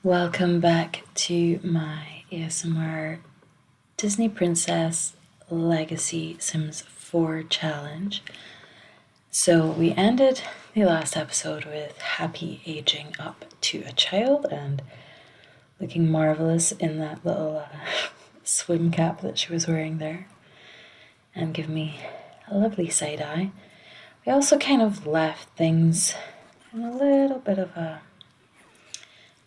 Welcome back to my ASMR Disney Princess Legacy Sims 4 challenge. So we ended the last episode with Happy aging up to a child and looking marvelous in that little swim cap that she was wearing there, and give me a lovely side eye. We also kind of left things in a little bit of a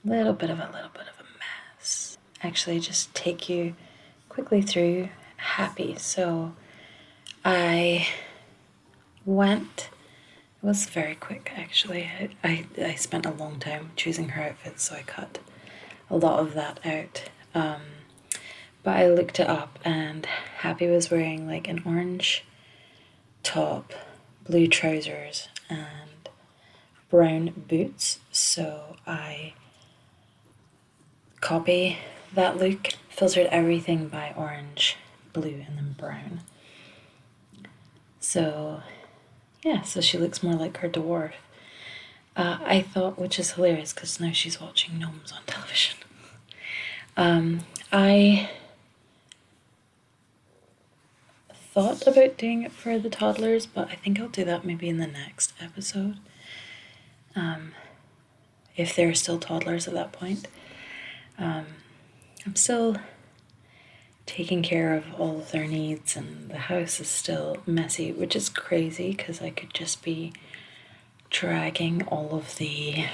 mess. Actually, just take you quickly through Happy. So I went, it was very quick actually. I spent a long time choosing her outfit, so I cut a lot of that out. But I looked it up and Happy was wearing like an orange top, blue trousers, and brown boots. So I copy that look, filtered everything by orange, blue, and then brown. So yeah, so she looks more like her dwarf. I thought, which is hilarious because now she's watching gnomes on television. I thought about doing it for the toddlers, but I think I'll do that maybe in the next episode. If they're still toddlers at that point. I'm still taking care of all of their needs, and the house is still messy, which is crazy because I could just be dragging all of the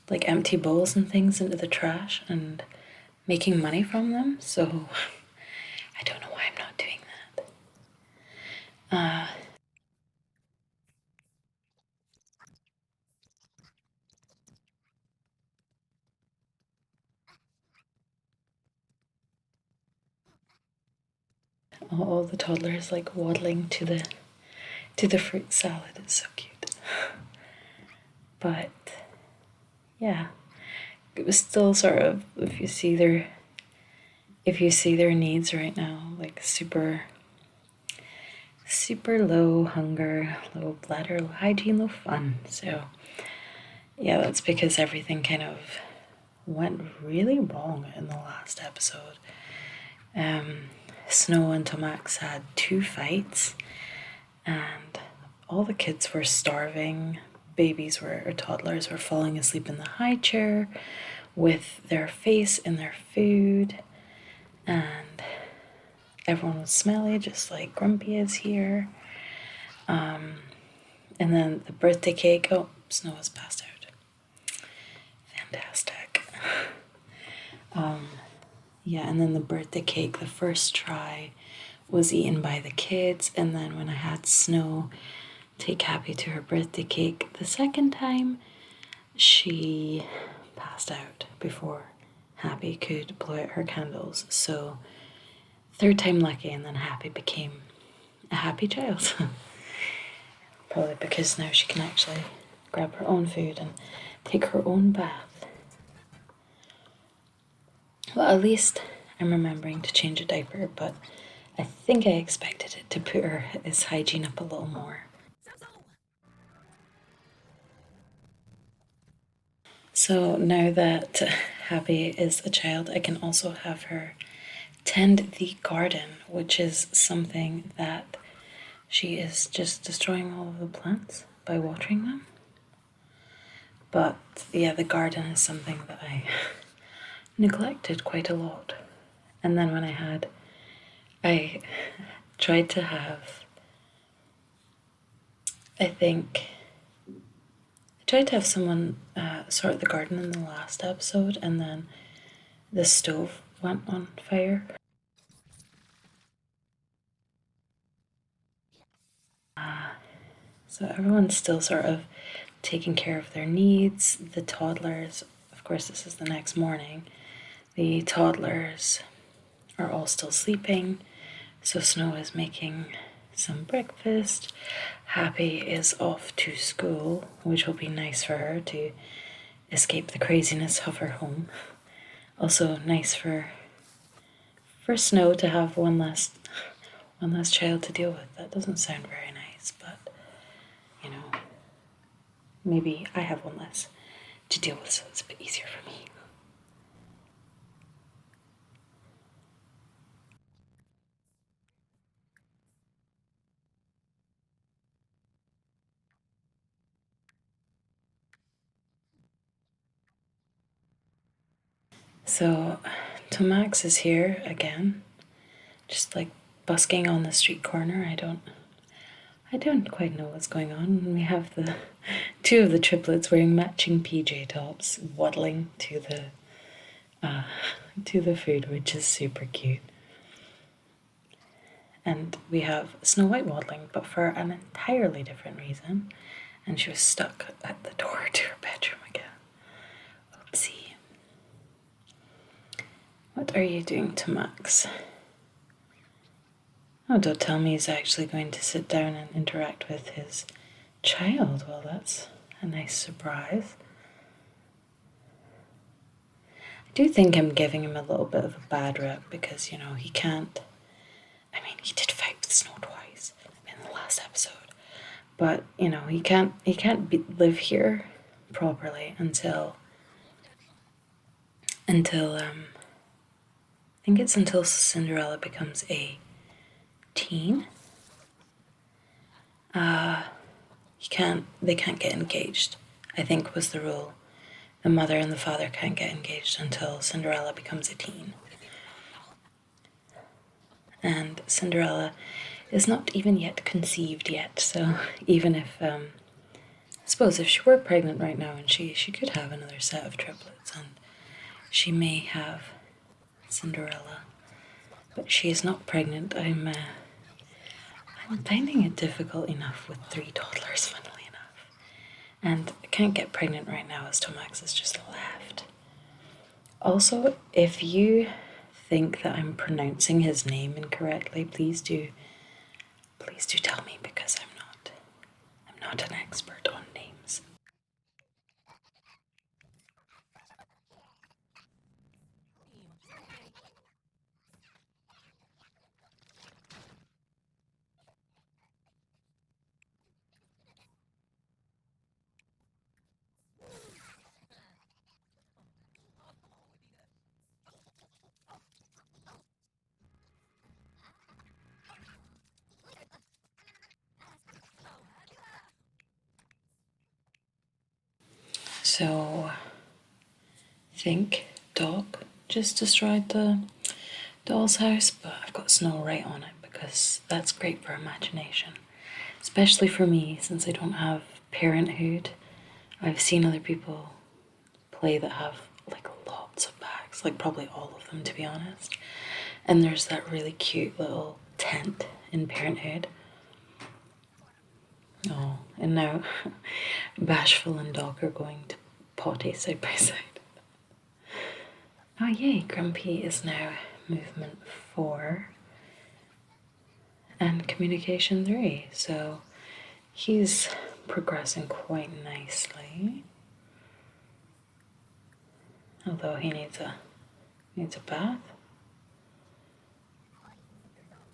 like empty bowls and things into the trash and making money from them. So I don't know why I'm not doing that. All the toddlers like waddling to the fruit salad. It's so cute. But yeah, it was still sort of, if you see their needs right now, like super low hunger, low bladder, low hygiene, low fun. So yeah, that's because everything kind of went really wrong in the last episode. Snow and Tomax had 2 fights, and all the kids were starving. Toddlers were falling asleep in the high chair with their face in their food, and everyone was smelly, just like Grumpy is here. And then the birthday cake, oh, Snow was passed out. Fantastic. Yeah, and then the birthday cake, the first try was eaten by the kids, and then when I had Snow take Happy to her birthday cake the second time, she passed out before Happy could blow out her candles. So third time lucky, and then Happy became a happy child. Probably because now she can actually grab her own food and take her own bath. Well, at least I'm remembering to change a diaper, but I think I expected it to put his hygiene up a little more. So now that Happy is a child, I can also have her tend the garden, which is something that she is just destroying all of the plants by watering them. But yeah, the garden is something that I neglected quite a lot. And then when I tried to have, I tried to have someone sort the garden in the last episode, and then the stove went on fire. So everyone's still sort of taking care of their needs. The toddlers, of course, this is the next morning. The toddlers are all still sleeping. So Snow is making some breakfast. Happy is off to school, which will be nice for her to escape the craziness of her home. Also nice for Snow to have one less child to deal with. That doesn't sound very nice, but you know, maybe I have one less to deal with, so it's a bit easier for me. So Tomax is here again, just like busking on the street corner. I don't quite know what's going on. We have the two of the triplets wearing matching PJ tops, waddling to the food, which is super cute. And we have Snow White waddling, but for an entirely different reason. And she was stuck at the door to her bedroom again. Oopsie. What are you doing to Max? Oh, don't tell me he's actually going to sit down and interact with his child. Well, that's a nice surprise. I do think I'm giving him a little bit of a bad rep because, you know, he can't. I mean, he did fight with Snow twice in the last episode. But, you know, he can't live here properly until I think it's until Cinderella becomes a teen. They can't get engaged, I think was the rule. The mother and the father can't get engaged until Cinderella becomes a teen. And Cinderella is not even yet conceived yet, so even if, I suppose if she were pregnant right now and she could have another set of triplets and she may have Cinderella, but she is not pregnant. I'm finding it difficult enough with 3 toddlers, funnily enough. And I can't get pregnant right now as Tomax has just left. Also, if you think that I'm pronouncing his name incorrectly, please do tell me, because I'm not an expert on names. So, I think Doc just destroyed the doll's house, but I've got Snow right on it because that's great for imagination. Especially for me, since I don't have parenthood. I've seen other people play that have like lots of bags, like probably all of them to be honest. And there's that really cute little tent in Parenthood. Oh, and now Bashful and Doc are going to potty side by side. Oh yay, Grumpy is now movement 4 and communication 3, so he's progressing quite nicely. Although he needs a bath.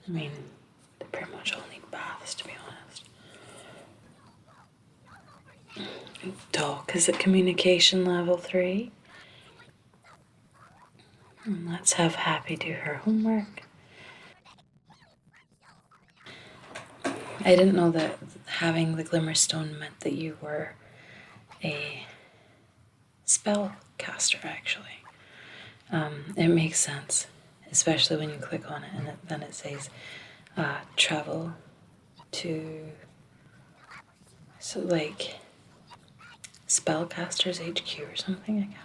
I mean, they pretty much all need baths, to be honest. Doc is at communication level 3. And let's have Happy do her homework. I didn't know that having the Glimmerstone meant that you were a spellcaster, actually. It makes sense, especially when you click on it and then it says travel to, so like Spellcasters HQ or something, I can't remember.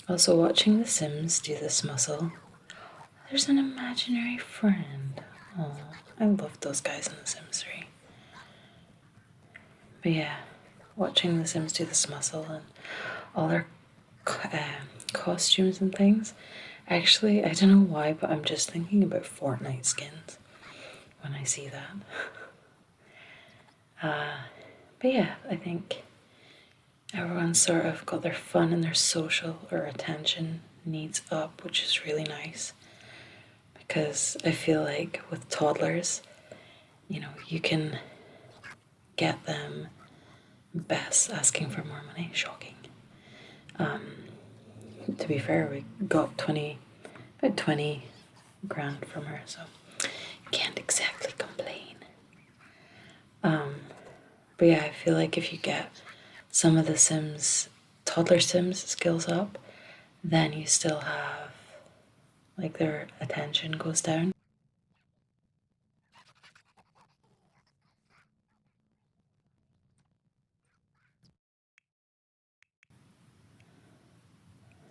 Also watching The Sims do this muscle. There's an imaginary friend. Oh, I love those guys in The Sims 3. But yeah, watching The Sims do this muscle and all their costumes and things, Actually, I don't know why, but I'm just thinking about Fortnite skins when I see that. But yeah, I think everyone's sort of got their fun and their social or attention needs up, which is really nice. Because I feel like with toddlers, you can get them best asking for more money. Shocking. To be fair, we got about 20 grand from her, so can't exactly complain. But yeah, I feel like if you get some of the toddler Sims skills up, then you still have, like, their attention goes down.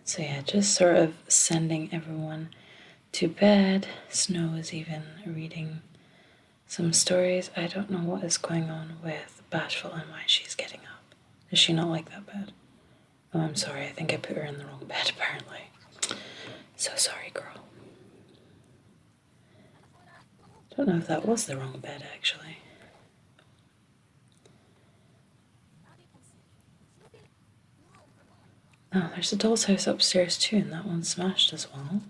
So yeah, just sort of sending everyone to bed. Snow is even reading some stories. I don't know what is going on with Bashful and why she's getting up. Does she not like that bed? Oh, I'm sorry. I think I put her in the wrong bed, apparently. So sorry, girl. Don't know if that was the wrong bed, actually. Oh, there's a doll's house upstairs too, and that one's smashed as well.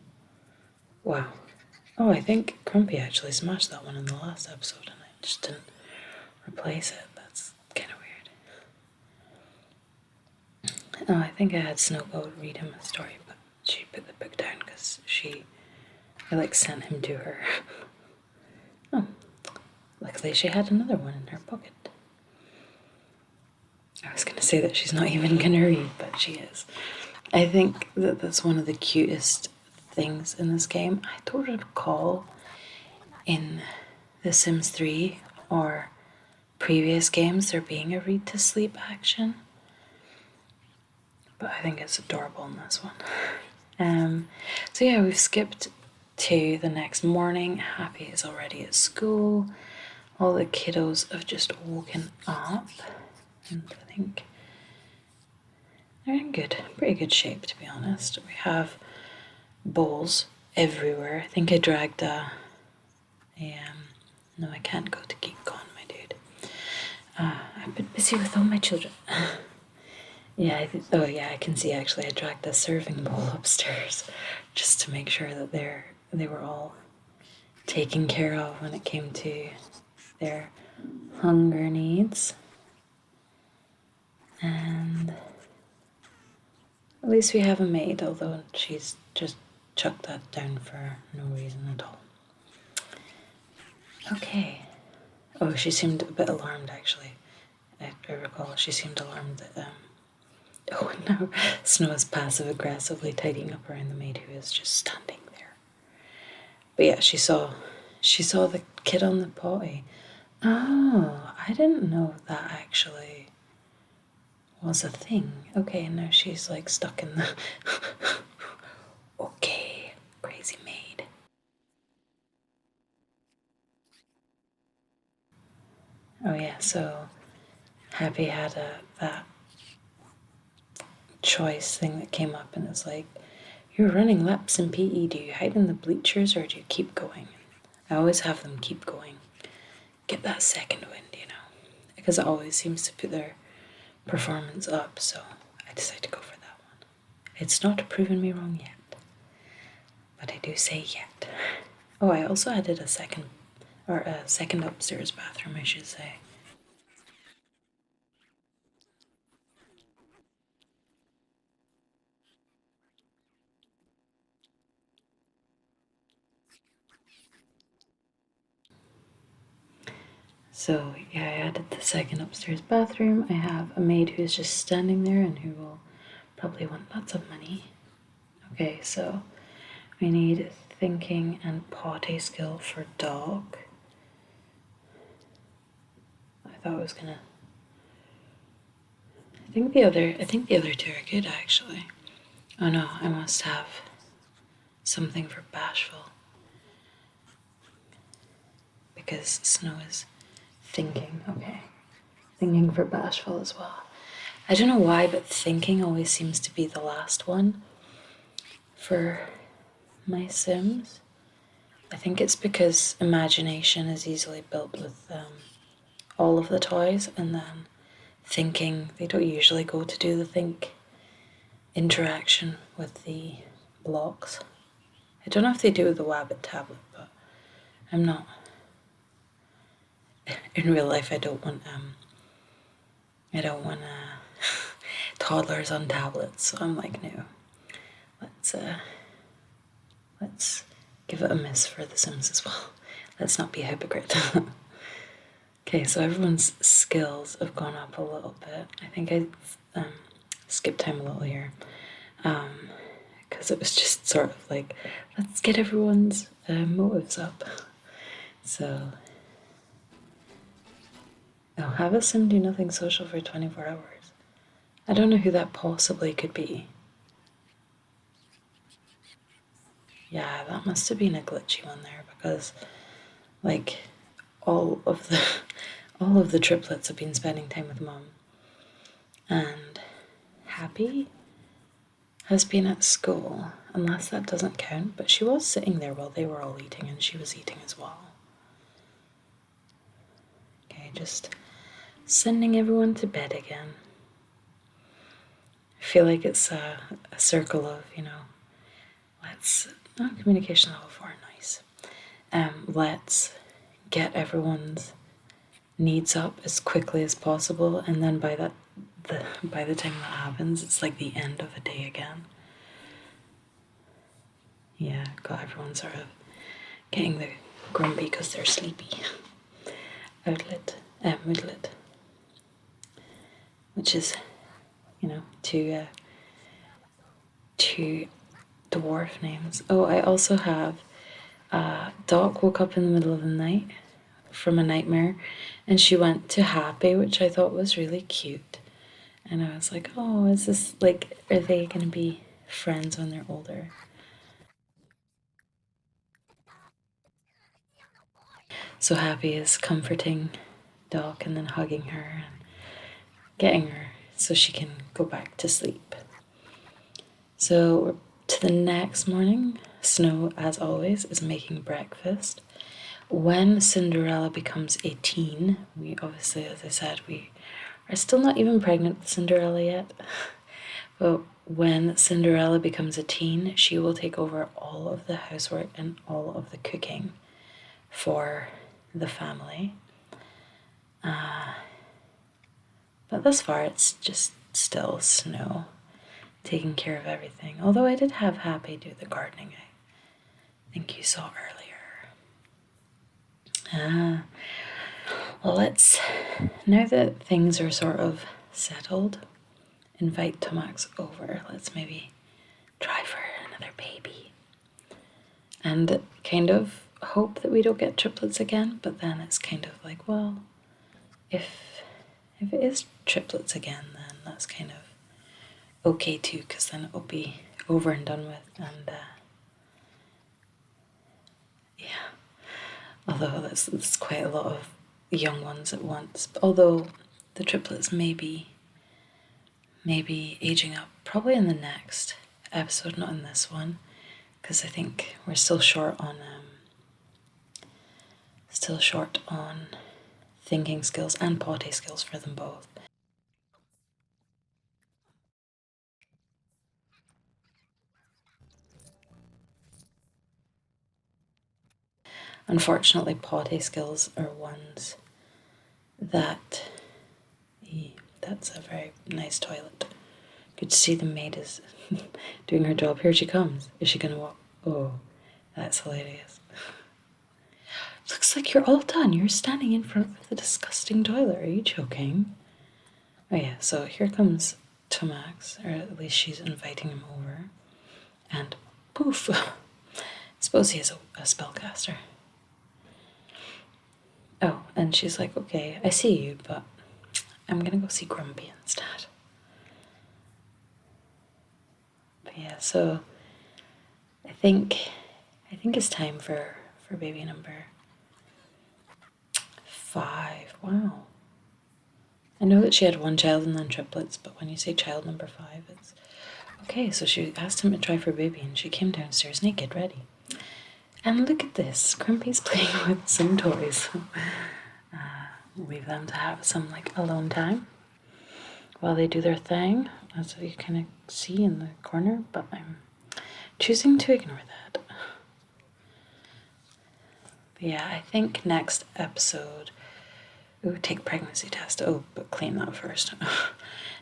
Wow. Oh, I think Grumpy actually smashed that one in the last episode, and I just didn't replace it. That's kind of weird. Oh, I think I had Snowboat read him a story, but she put the book down because I sent him to her. Oh, luckily she had another one in her pocket. I was going to say that she's not even going to read, but she is. I think that that's one of the cutest things in this game. I don't recall in The Sims 3 or previous games there being a read to sleep action, but I think it's adorable in this one. So yeah, we've skipped to the next morning. Happy is already at school. All the kiddos have just woken up, and I think they're in pretty good shape, to be honest. We have bowls everywhere. I think I dragged no, I can't go to GeekCon, my dude. I've been busy with all my children. Yeah, I can see actually I dragged a serving bowl upstairs just to make sure that they were all taken care of when it came to their hunger needs. And at least we have a maid, although she's just chucked that down for no reason at all. Okay. Oh, she seemed a bit alarmed, actually. I recall she seemed alarmed that, oh no, Snow is passive-aggressively tidying up around the maid who is just standing there. But yeah, she saw the kid on the potty. Oh, I didn't know that actually was a thing. Okay, now she's like stuck in the... Okay, crazy maid. Oh yeah, so Happy had that choice thing that came up, and it's like, you're running laps in PE. Do you hide in the bleachers or do you keep going? I always have them keep going. Get that second wind, because it always seems to put their performance up, so I decided to go for that one. It's not proven me wrong yet, but I do say yet. Oh, I also added a second upstairs bathroom, I should say. So yeah, I added the second upstairs bathroom. I have a maid who's just standing there and who will probably want lots of money. Okay, so we need thinking and potty skill for dog. I thought it was gonna... I think the other two are good, actually. Oh no, I must have something for bashful. Because Snow is thinking. Okay. Thinking for bashful as well. I don't know why, but thinking always seems to be the last one for my Sims. I think it's because imagination is easily built with all of the toys, and then thinking, they don't usually go to do the think interaction with the blocks. I don't know if they do with the Wabbit tablet, but I'm not. In real life, I don't want toddlers on tablets. So I'm like, no, let's give it a miss for The Sims as well. Let's not be a hypocrite. Okay, so everyone's skills have gone up a little bit. I think I skipped time a little here, because it was just sort of like, let's get everyone's motives up. So, have a sim do nothing social for 24 hours. I don't know who that possibly could be. Yeah, that must have been a glitchy one there, because like all of the triplets have been spending time with mum, and Happy has been at school, unless that doesn't count, but she was sitting there while they were all eating, and she was eating as well. Okay, just sending everyone to bed again. I feel like it's a circle of, communication level 4, nice. Let's get everyone's needs up as quickly as possible, and then by the time that happens, it's like the end of a day again. Yeah, got everyone sort of getting the grumpy because they're sleepy. Moodlet, which is, two dwarf names. Oh, I also have Doc woke up in the middle of the night from a nightmare, and she went to Happy, which I thought was really cute. And I was like, oh, is this like, are they going to be friends when they're older? So Happy is comforting Doc and then hugging her and getting her so she can go back to sleep. So to the next morning, Snow, as always, is making breakfast. When Cinderella becomes a teen, we obviously, as I said, we are still not even pregnant with Cinderella yet. But when Cinderella becomes a teen, she will take over all of the housework and all of the cooking for the family. But thus far, it's just still Snow taking care of everything. Although I did have Happy do the gardening, I think you saw earlier. Well, let's, now that things are sort of settled, invite Tomax over. Let's maybe try for another baby. And kind of hope that we don't get triplets again, but then it's kind of like, well, if it is triplets again, then that's kind of okay too, because then it'll be over and done with. And yeah, although that's quite a lot of young ones at once. Although the triplets may be aging up, probably in the next episode, not in this one, because I think we're still short on thinking skills and potty skills for them both. Unfortunately, potty skills are ones that... That's a very nice toilet. Good to see the maid is doing her job. Here she comes. Is she going to walk? Oh, that's hilarious. Looks like you're all done. You're standing in front of the disgusting toilet. Are you joking? Oh yeah, so here comes Tomax, or at least she's inviting him over. And poof! Suppose he is a spellcaster. Oh, and she's like, okay, I see you, but I'm gonna go see Grumpy instead. But yeah, so I think it's time for baby number 5. Wow. I know that she had one child and then triplets, but when you say child number 5, it's... Okay, so she asked him to try for baby, and she came downstairs naked, ready. And look at this, Grumpy's playing with some toys. Leave them to have some like alone time while they do their thing. That's what you kind of see in the corner, but I'm choosing to ignore that. But yeah, I think next episode, ooh, take pregnancy test. Oh, but clean that first.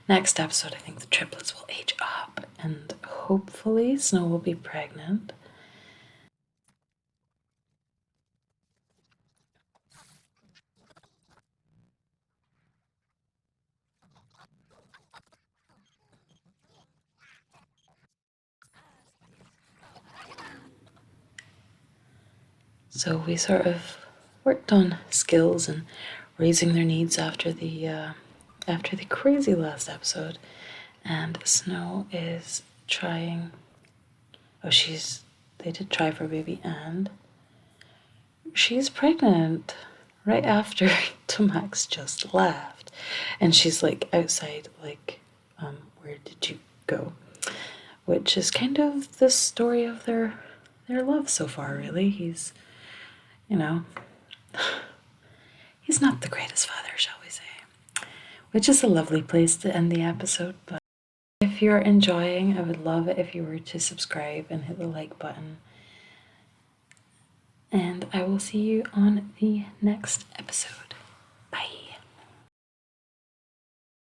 Next episode, I think the triplets will age up, and hopefully Snow will be pregnant. So we sort of worked on skills and raising their needs after the crazy last episode, and Snow is trying. Oh, they did try for a baby, and she's pregnant right after Tomax just left, and she's like outside, like, where did you go? Which is kind of the story of their love so far. Really, he's, you know, he's not the greatest father, shall we say? Which is a lovely place to end the episode. But if you're enjoying, I would love it if you were to subscribe and hit the like button. And I will see you on the next episode.